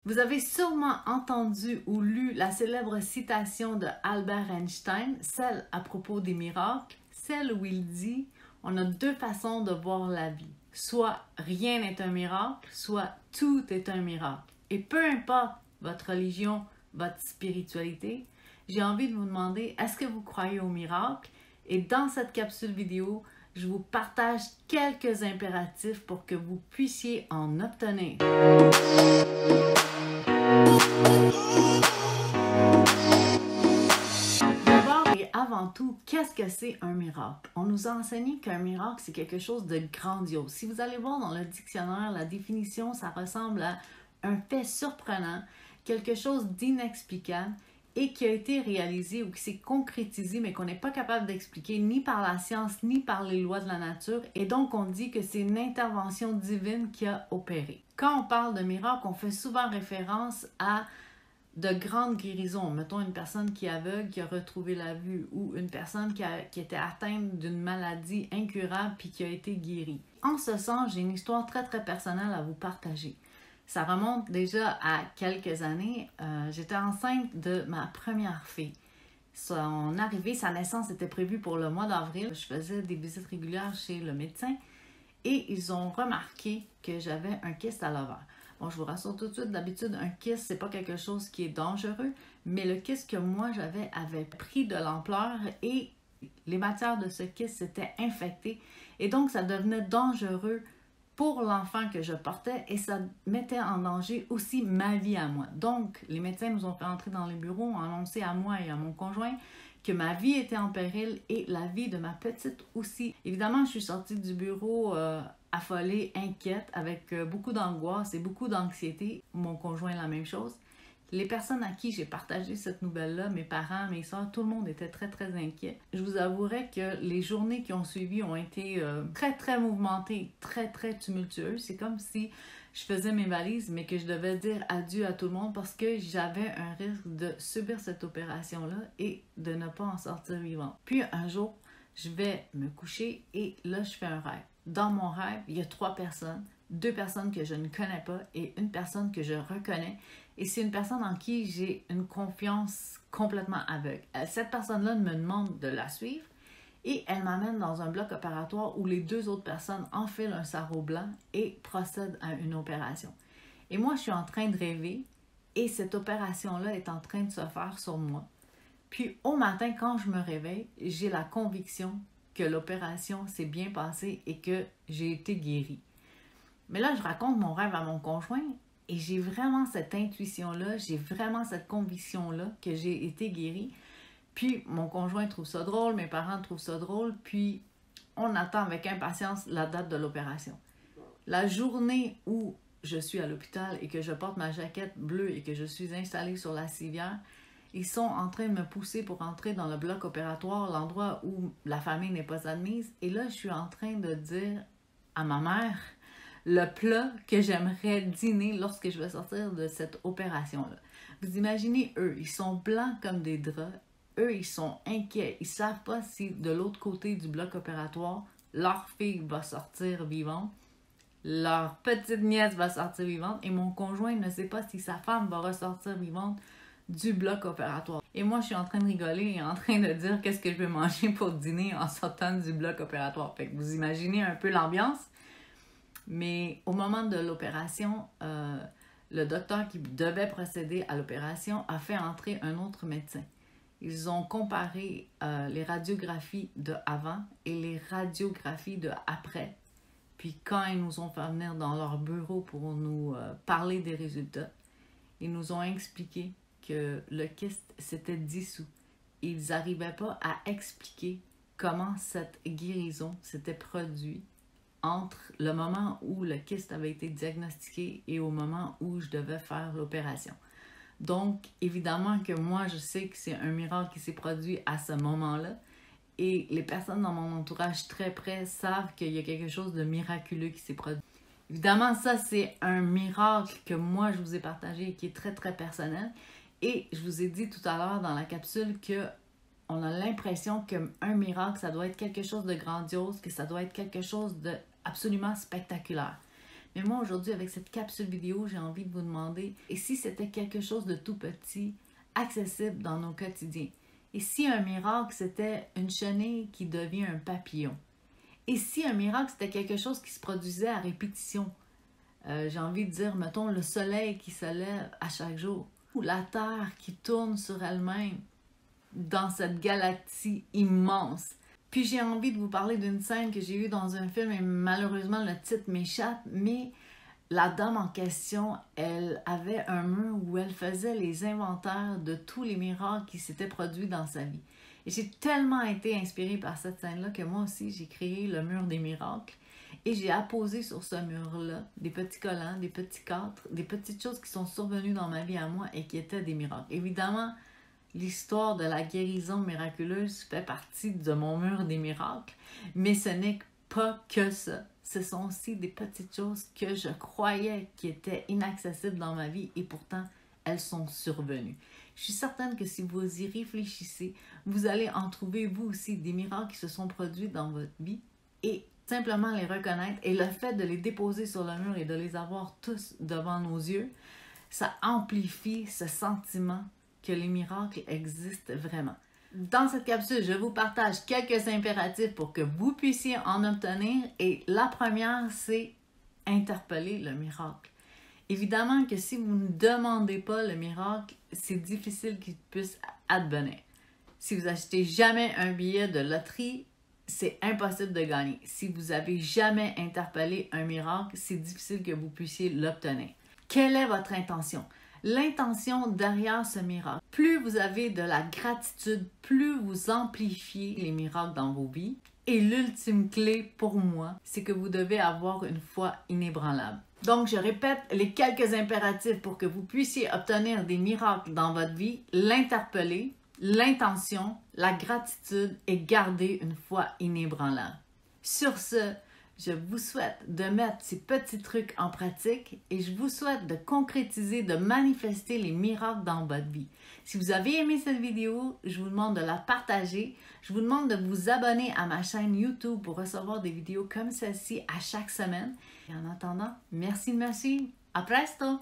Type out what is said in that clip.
Vous avez sûrement entendu ou lu la célèbre citation de Albert Einstein, celle à propos des miracles, celle où il dit « On a deux façons de voir la vie. Soit rien n'est un miracle, soit tout est un miracle. » Et peu importe votre religion, votre spiritualité, j'ai envie de vous demander, est-ce que vous croyez aux miracles? Et dans cette capsule vidéo, je vous partage quelques impératifs pour que vous puissiez en obtenir. D'abord et avant tout, qu'est-ce que c'est un miracle? On nous a enseigné qu'un miracle, c'est quelque chose de grandiose. Si vous allez voir dans le dictionnaire, la définition, ça ressemble à un fait surprenant, quelque chose d'inexplicable et qui a été réalisé ou qui s'est concrétisé, mais qu'on n'est pas capable d'expliquer ni par la science, ni par les lois de la nature. Et donc, on dit que c'est une intervention divine qui a opéré. Quand on parle de miracle, on fait souvent référence à de grandes guérisons. Mettons une personne qui est aveugle, qui a retrouvé la vue, ou une personne qui était atteinte d'une maladie incurable puis qui a été guérie. En ce sens, j'ai une histoire très personnelle à vous partager. Ça remonte déjà à quelques années. J'étais enceinte de ma première fille. Son arrivée, sa naissance était prévue pour le mois d'avril. Je faisais des visites régulières chez le médecin et ils ont remarqué que j'avais un kyste à l'ovaire. Bon, je vous rassure tout de suite, d'habitude, un kyste, c'est pas quelque chose qui est dangereux, mais le kyste que moi j'avais avait pris de l'ampleur et les matières de ce kyste s'étaient infectées et donc ça devenait dangereux pour l'enfant que je portais et ça mettait en danger aussi ma vie à moi. Donc, les médecins nous ont fait entrer dans les bureaux, ont annoncé à moi et à mon conjoint que ma vie était en péril et la vie de ma petite aussi. Évidemment, je suis sortie du bureau affolée, inquiète, avec beaucoup d'angoisse et beaucoup d'anxiété. Mon conjoint, la même chose. Les personnes à qui j'ai partagé cette nouvelle-là, mes parents, mes soeurs, tout le monde était très inquiet. Je vous avouerai que les journées qui ont suivi ont été très mouvementées, très tumultueuses. C'est comme si je faisais mes valises, mais que je devais dire adieu à tout le monde parce que j'avais un risque de subir cette opération-là et de ne pas en sortir vivante. Puis un jour, je vais me coucher et là, je fais un rêve. Dans mon rêve, il y a 3 personnes. 2 personnes que je ne connais pas et une personne que je reconnais. Et c'est une personne en qui j'ai une confiance complètement aveugle. Cette personne-là me demande de la suivre et elle m'amène dans un bloc opératoire où les 2 autres personnes enfilent un sarrau blanc et procèdent à une opération. Et moi, je suis en train de rêver et cette opération-là est en train de se faire sur moi. Puis au matin, quand je me réveille, j'ai la conviction que l'opération s'est bien passée et que j'ai été guérie. Mais là, je raconte mon rêve à mon conjoint et j'ai vraiment cette intuition-là, j'ai vraiment cette conviction-là que j'ai été guérie. Puis mon conjoint trouve ça drôle, mes parents trouvent ça drôle, puis on attend avec impatience la date de l'opération. La journée où je suis à l'hôpital et que je porte ma jaquette bleue et que je suis installée sur la civière, ils sont en train de me pousser pour entrer dans le bloc opératoire, l'endroit où la famille n'est pas admise. Et là, je suis en train de dire à ma mère le plat que j'aimerais dîner lorsque je vais sortir de cette opération-là. Vous imaginez, eux, ils sont blancs comme des draps. Eux, ils sont inquiets. Ils ne savent pas si de l'autre côté du bloc opératoire, leur fille va sortir vivante, leur petite nièce va sortir vivante et mon conjoint ne sait pas si sa femme va ressortir vivante du bloc opératoire. Et moi, je suis en train de rigoler et en train de dire qu'est-ce que je vais manger pour dîner en sortant du bloc opératoire. Fait que vous imaginez un peu l'ambiance. Mais au moment de l'opération, le docteur qui devait procéder à l'opération a fait entrer un autre médecin. Ils ont comparé les radiographies de avant et les radiographies de après. Puis quand ils nous ont fait venir dans leur bureau pour nous parler des résultats, ils nous ont expliqué que le kyste s'était dissous. Ils n'arrivaient pas à expliquer comment cette guérison s'était produite entre le moment où le kyste avait été diagnostiqué et au moment où je devais faire l'opération. Donc, évidemment que moi, je sais que c'est un miracle qui s'est produit à ce moment-là et les personnes dans mon entourage très près savent qu'il y a quelque chose de miraculeux qui s'est produit. Évidemment, ça, c'est un miracle que moi, je vous ai partagé et qui est très personnel. Et je vous ai dit tout à l'heure dans la capsule que on a l'impression qu'un miracle, ça doit être quelque chose de grandiose, que ça doit être quelque chose d'absolument spectaculaire. Mais moi, aujourd'hui, avec cette capsule vidéo, j'ai envie de vous demander, et si c'était quelque chose de tout petit, accessible dans nos quotidiens? Et si un miracle, c'était une chenille qui devient un papillon? Et si un miracle, c'était quelque chose qui se produisait à répétition? J'ai envie de dire, mettons, le soleil qui se lève à chaque jour, ou la Terre qui tourne sur elle-même dans cette galaxie immense. Puis j'ai envie de vous parler d'une scène que j'ai eue dans un film, et malheureusement le titre m'échappe, mais la dame en question, elle avait un mur où elle faisait les inventaires de tous les miracles qui s'étaient produits dans sa vie. Et j'ai tellement été inspirée par cette scène-là que moi aussi, j'ai créé le mur des miracles. Et j'ai apposé sur ce mur-là des petits collants, des petits cadres, des petites choses qui sont survenues dans ma vie à moi et qui étaient des miracles. Évidemment, l'histoire de la guérison miraculeuse fait partie de mon mur des miracles, mais ce n'est pas que ça. Ce sont aussi des petites choses que je croyais qui étaient inaccessibles dans ma vie et pourtant, elles sont survenues. Je suis certaine que si vous y réfléchissez, vous allez en trouver vous aussi des miracles qui se sont produits dans votre vie et simplement les reconnaître et le fait de les déposer sur le mur et de les avoir tous devant nos yeux, ça amplifie ce sentiment que les miracles existent vraiment. Dans cette capsule, je vous partage quelques impératifs pour que vous puissiez en obtenir et la première, c'est interpeller le miracle. Évidemment que si vous ne demandez pas le miracle, c'est difficile qu'il puisse advenir. Si vous achetez jamais un billet de loterie, c'est impossible de gagner. Si vous n'avez jamais interpellé un miracle, c'est difficile que vous puissiez l'obtenir. Quelle est votre intention? L'intention derrière ce miracle. Plus vous avez de la gratitude, plus vous amplifiez les miracles dans vos vies. Et l'ultime clé pour moi, c'est que vous devez avoir une foi inébranlable. Donc, je répète les quelques impératifs pour que vous puissiez obtenir des miracles dans votre vie. L'interpeller, l'intention, la gratitude et garder une foi inébranlable. Sur ce, je vous souhaite de mettre ces petits trucs en pratique et je vous souhaite de concrétiser, de manifester les miracles dans votre vie. Si vous avez aimé cette vidéo, je vous demande de la partager. Je vous demande de vous abonner à ma chaîne YouTube pour recevoir des vidéos comme celle-ci à chaque semaine. Et en attendant, merci de me suivre. À presto!